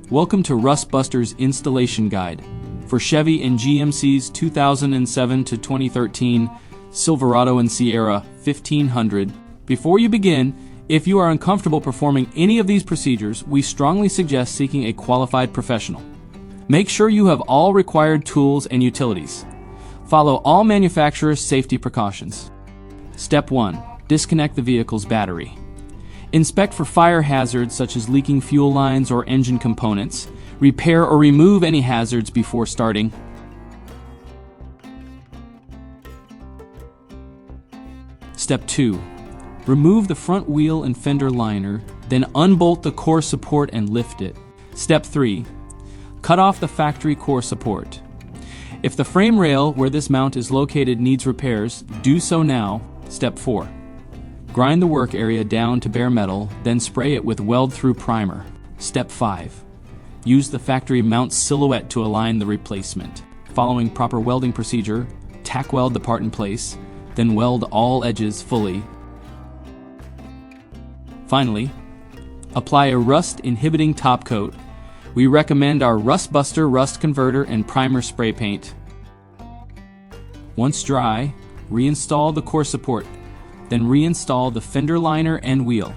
Welcome to Rustbuster's installation guide for Chevy and GMC's 2007 to 2013 Silverado and Sierra 1500. Before you begin, if you are uncomfortable performing any of these procedures, we strongly suggest seeking a qualified professional. Make sure you have all required tools and utilities. Follow all manufacturer's safety precautions. Step 1. Disconnect the vehicle's battery. Inspect for fire hazards such as leaking fuel lines or engine components. Repair or remove any hazards before starting. Step 2. Remove the front wheel and fender liner, then unbolt the core support and lift it. Step 3. Cut off the factory core support. If the frame rail where this mount is located needs repairs, do so now. Step 4. Grind the work area down to bare metal, then spray it with weld-through primer. Step 5. Use the factory mount silhouette to align the replacement. Following proper welding procedure, tack weld the part in place, then weld all edges fully. Finally, apply a rust-inhibiting top coat. We recommend our Rustbuster Rust Converter and Primer Spray Paint. Once dry, reinstall the core support. Then reinstall the fender liner and wheel.